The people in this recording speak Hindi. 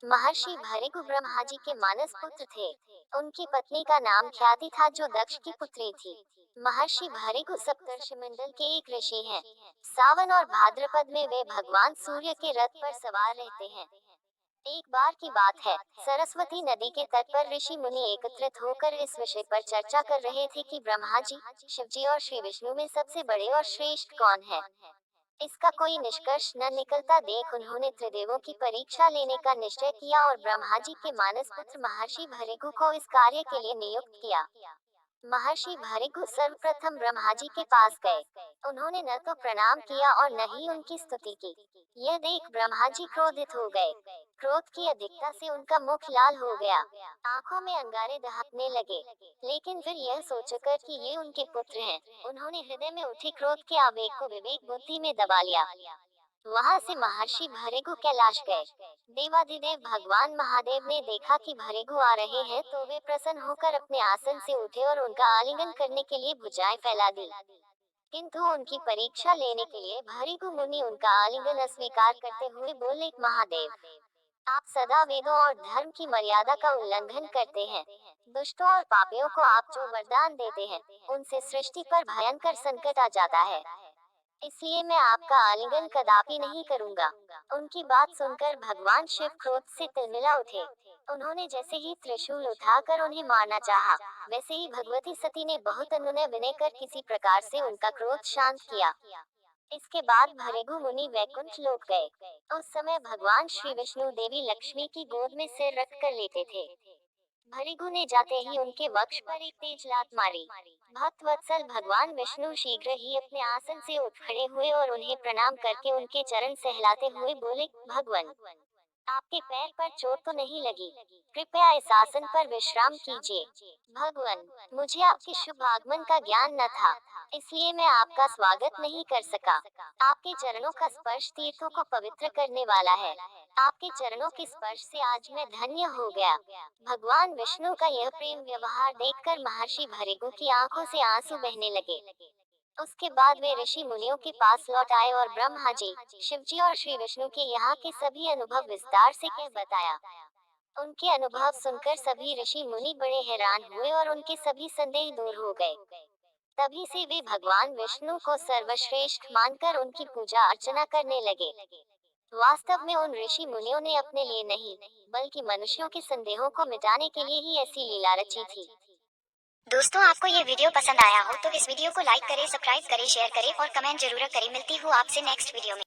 महर्षि भृगु ब्रह्मा जी के मानस पुत्र थे। उनकी पत्नी का नाम ख्याति था जो दक्ष की पुत्री थी। महर्षि भृगु सप्तर्षि मंडल के एक ऋषि हैं। सावन और भाद्रपद में वे भगवान सूर्य के रथ पर सवार रहते हैं। एक बार की बात है, सरस्वती नदी के तट पर ऋषि मुनि एकत्रित होकर इस विषय पर चर्चा कर रहे थे कि ब्रह्मा जी, शिव जी और श्री विष्णु में सबसे बड़े और श्रेष्ठ कौन है। इसका कोई निष्कर्ष न निकलता देख उन्होंने त्रिदेवों की परीक्षा लेने का निश्चय किया और ब्रह्मा जी के मानस पुत्र महर्षि भृगु को इस कार्य के लिए नियुक्त किया। महर्षि भृगु सर्वप्रथम ब्रह्मा जी के पास गए। उन्होंने न तो प्रणाम किया और न ही उनकी स्तुति की। यह देख ब्रह्मा जी क्रोधित हो गए। क्रोध की अधिकता से उनका मुख लाल हो गया। आंखों में अंगारे दहकने लगे। लेकिन फिर यह सोचकर कि ये उनके पुत्र हैं, उन्होंने हृदय में उठे क्रोध के आवेग को विवेक बुद्धि में दबा लिया। वहां से महर्षि भृगु कैलाश गए। देवाधिदेव भगवान महादेव ने देखा कि भृगु आ रहे हैं तो वे प्रसन्न होकर अपने आसन से उठे और उनका आलिंगन करने के लिए भुजाएं फैला दी। किंतु उनकी परीक्षा लेने के लिए भृगु मुनि उनका आलिंगन अस्वीकार करते हुए बोले, महादेव, आप सदा वेदों और धर्म की मर्यादा का उल्लंघन करते हैं। दुष्टों और पापियों को आप जो वरदान देते हैं, उनसे सृष्टि पर भयंकर संकट आ जाता है। इसलिए मैं आपका आलिंगन कदापि नहीं करूंगा। उनकी बात सुनकर भगवान शिव क्रोध से तिलमिला उठे। उन्होंने जैसे ही त्रिशूल उठाकर उन्हें मारना चाहा, वैसे ही भगवती सती ने बहुत अनुनय विनय कर किसी प्रकार से उनका क्रोध शांत किया। इसके बाद भृगु मुनि वैकुंठ लोक गए। उस समय भगवान श्री विष्णु देवी लक्ष्मी की गोद में सिर रख कर लेटे थे। भृगु ने जाते ही उनके वक्ष पर एक तेज लात मारी। भक्त वत्सल भगवान विष्णु शीघ्र ही अपने आसन से उठ खड़े हुए और उन्हें प्रणाम करके उनके चरण सहलाते हुए बोले, भगवान, आपके पैर पर चोट तो नहीं लगी? कृपया इस आसन पर विश्राम कीजिए। भगवान, मुझे आपके शुभ आगमन का ज्ञान न था, इसलिए मैं आपका स्वागत नहीं कर सका। आपके चरणों का स्पर्श तीर्थों को पवित्र करने वाला है। आपके चरणों के स्पर्श से आज मैं धन्य हो गया। भगवान विष्णु का यह प्रेम व्यवहार देखकर महर्षि भृगु की आंखों से आंसू बहने लगे। उसके बाद वे ऋषि मुनियों के पास लौट आए और ब्रह्मा जी, शिव जी और श्री विष्णु के यहाँ के सभी अनुभव विस्तार से कह बताया। उनके अनुभव सुनकर सभी ऋषि मुनि बड़े हैरान हुए और उनके सभी संदेह दूर हो गए। तभी से वे भगवान विष्णु को सर्वश्रेष्ठ मानकर उनकी पूजा अर्चना करने लगे। वास्तव में उन ऋषि मुनियों ने अपने लिए नहीं, बल्कि मनुष्यों के संदेहों को मिटाने के लिए ही ऐसी लीला रची थी। दोस्तों, आपको ये वीडियो पसंद आया हो तो इस वीडियो को लाइक करें, सब्सक्राइब करें, शेयर करें और कमेंट जरूर करें। मिलती हूँ आपसे नेक्स्ट वीडियो में।